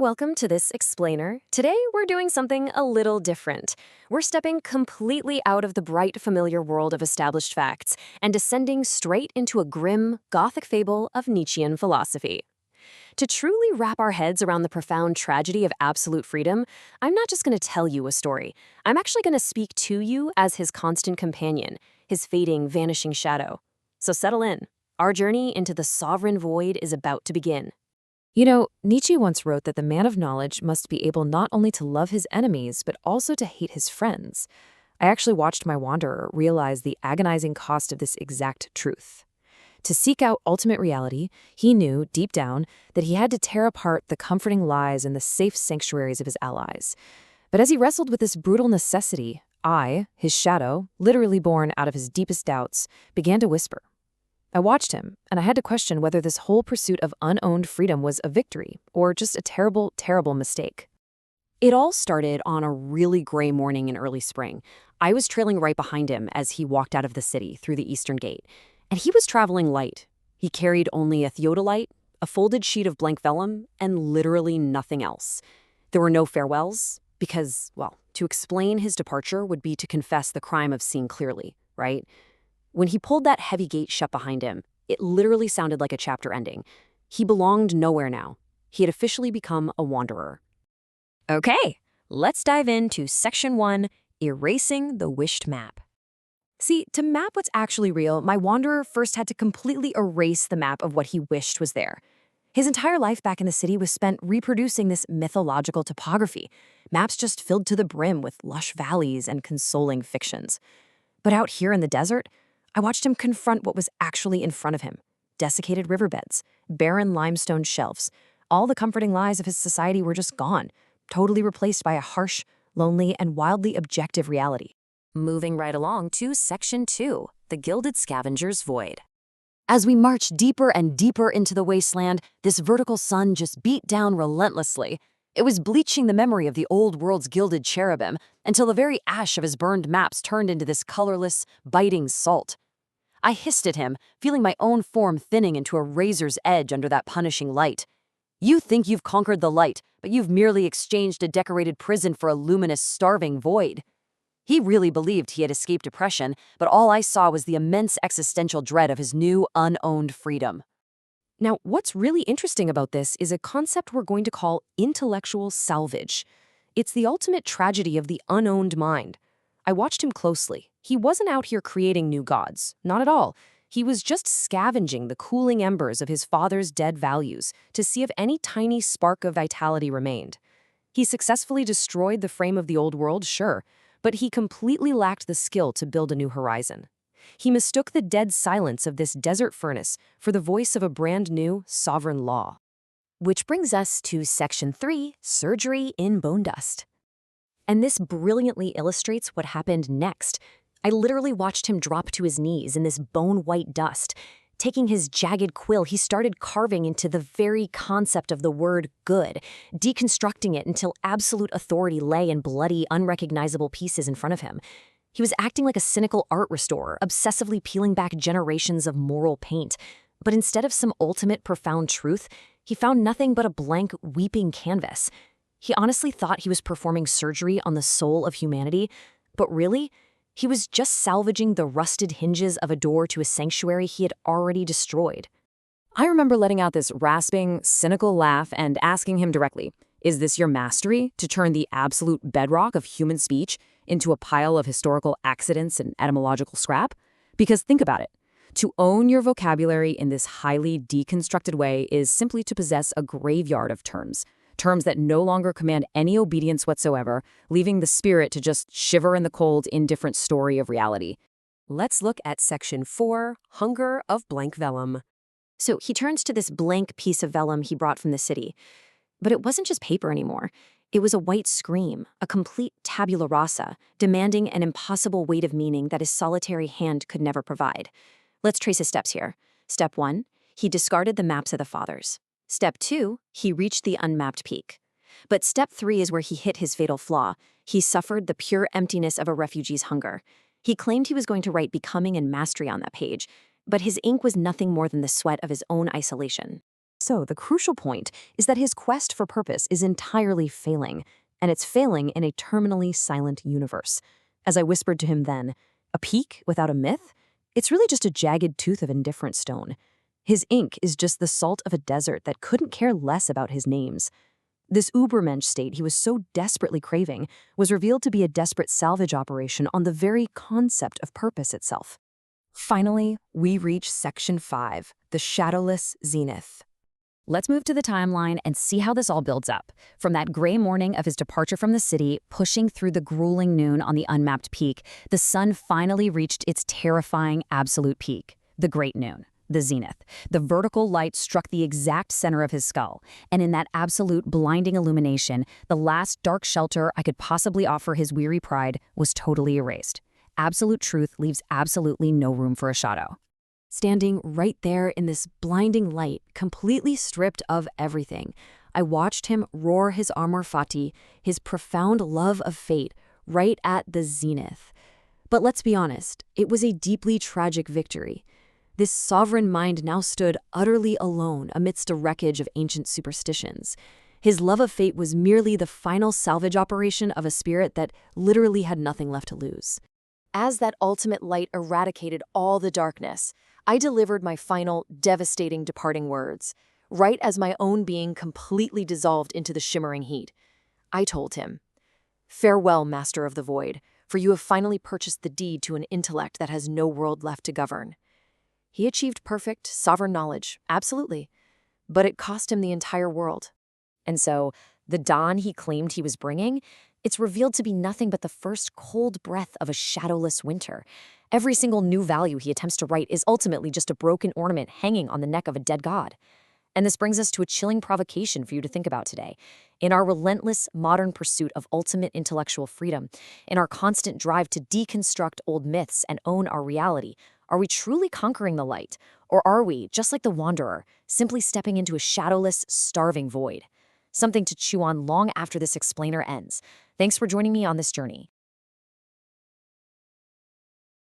Welcome to this explainer. Today we're doing something a little different. We're stepping completely out of the bright, familiar world of established facts and descending straight into a grim, Gothic fable of Nietzschean philosophy. To truly wrap our heads around the profound tragedy of absolute freedom, I'm not just going to tell you a story. I'm actually going to speak to you as his constant companion, his fading, vanishing shadow. So settle in. Our journey into the sovereign void is about to begin. You know, Nietzsche once wrote that the man of knowledge must be able not only to love his enemies, but also to hate his friends. I actually watched my wanderer realize the agonizing cost of this exact truth. To seek out ultimate reality, he knew, deep down, that he had to tear apart the comforting lies and the safe sanctuaries of his allies. But as he wrestled with this brutal necessity, I, his shadow, literally born out of his deepest doubts, began to whisper. I watched him, and I had to question whether this whole pursuit of unowned freedom was a victory or just a terrible, terrible mistake. It all started on a really gray morning in early spring. I was trailing right behind him as he walked out of the city through the eastern gate, and he was traveling light. He carried only a theodolite, a folded sheet of blank vellum, and literally nothing else. There were no farewells, because, well, to explain his departure would be to confess the crime of seeing clearly, right? When he pulled that heavy gate shut behind him, it literally sounded like a chapter ending. He belonged nowhere now. He had officially become a wanderer. Okay, let's dive into Section 1, Erasing the Wished Map. See, to map what's actually real, my wanderer first had to completely erase the map of what he wished was there. His entire life back in the city was spent reproducing this mythological topography, maps just filled to the brim with lush valleys and consoling fictions. But out here in the desert, I watched him confront what was actually in front of him. Desiccated riverbeds, barren limestone shelves. All the comforting lies of his society were just gone, totally replaced by a harsh, lonely, and wildly objective reality. Moving right along to Section 2, The Gilded Scavenger's Void. As we marched deeper and deeper into the wasteland, this vertical sun just beat down relentlessly. It was bleaching the memory of the old world's gilded cherubim until the very ash of his burned maps turned into this colorless, biting salt. I hissed at him, feeling my own form thinning into a razor's edge under that punishing light. You think you've conquered the light, but you've merely exchanged a decorated prison for a luminous, starving void. He really believed he had escaped oppression, but all I saw was the immense existential dread of his new, unowned freedom. Now, what's really interesting about this is a concept we're going to call intellectual salvage. It's the ultimate tragedy of the unowned mind. I watched him closely. He wasn't out here creating new gods, not at all. He was just scavenging the cooling embers of his father's dead values to see if any tiny spark of vitality remained. He successfully destroyed the frame of the old world, sure, but he completely lacked the skill to build a new horizon. He mistook the dead silence of this desert furnace for the voice of a brand new sovereign law. Which brings us to Section 3, Surgery in Bone Dust. And this brilliantly illustrates what happened next. I literally watched him drop to his knees in this bone-white dust. Taking his jagged quill, he started carving into the very concept of the word good, deconstructing it until absolute authority lay in bloody, unrecognizable pieces in front of him. He was acting like a cynical art restorer, obsessively peeling back generations of moral paint. But instead of some ultimate profound truth, he found nothing but a blank, weeping canvas. He honestly thought he was performing surgery on the soul of humanity, but really, he was just salvaging the rusted hinges of a door to a sanctuary he had already destroyed. I remember letting out this rasping, cynical laugh and asking him directly, "Is this your mastery, to turn the absolute bedrock of human speech into a pile of historical accidents and etymological scrap? Because think about it. To own your vocabulary in this highly deconstructed way is simply to possess a graveyard of terms that no longer command any obedience whatsoever, leaving the spirit to just shiver in the cold, indifferent story of reality." Let's look at Section 4, Hunger of Blank Vellum. So he turns to this blank piece of vellum he brought from the city. But it wasn't just paper anymore. It was a white scream, a complete tabula rasa, demanding an impossible weight of meaning that his solitary hand could never provide. Let's trace his steps here. Step 1, he discarded the maps of the fathers. Step 2, he reached the unmapped peak. But Step 3 is where he hit his fatal flaw. He suffered the pure emptiness of a refugee's hunger. He claimed he was going to write becoming and mastery on that page, but his ink was nothing more than the sweat of his own isolation. So, the crucial point is that his quest for purpose is entirely failing, and it's failing in a terminally silent universe. As I whispered to him then, a peak without a myth? It's really just a jagged tooth of indifferent stone. His ink is just the salt of a desert that couldn't care less about his names. This Ubermensch state he was so desperately craving was revealed to be a desperate salvage operation on the very concept of purpose itself. Finally, we reach Section 5, the shadowless zenith. Let's move to the timeline and see how this all builds up. From that gray morning of his departure from the city, pushing through the grueling noon on the unmapped peak, the sun finally reached its terrifying absolute peak, the great noon, the zenith. The vertical light struck the exact center of his skull, and in that absolute blinding illumination, the last dark shelter I could possibly offer his weary pride was totally erased. Absolute truth leaves absolutely no room for a shadow. Standing right there in this blinding light, completely stripped of everything, I watched him roar his amor fati, his profound love of fate, right at the zenith. But let's be honest, it was a deeply tragic victory. This sovereign mind now stood utterly alone amidst a wreckage of ancient superstitions. His love of fate was merely the final salvage operation of a spirit that literally had nothing left to lose. As that ultimate light eradicated all the darkness, I delivered my final, devastating departing words, right as my own being completely dissolved into the shimmering heat. I told him, "Farewell, Master of the Void, for you have finally purchased the deed to an intellect that has no world left to govern." He achieved perfect, sovereign knowledge, absolutely, but it cost him the entire world. And so, the dawn he claimed he was bringing, it's revealed to be nothing but the first cold breath of a shadowless winter. Every single new value he attempts to write is ultimately just a broken ornament hanging on the neck of a dead god. And this brings us to a chilling provocation for you to think about today. In our relentless modern pursuit of ultimate intellectual freedom, in our constant drive to deconstruct old myths and own our reality, are we truly conquering the light? Or are we, just like the wanderer, simply stepping into a shadowless, starving void? Something to chew on long after this explainer ends. Thanks for joining me on this journey.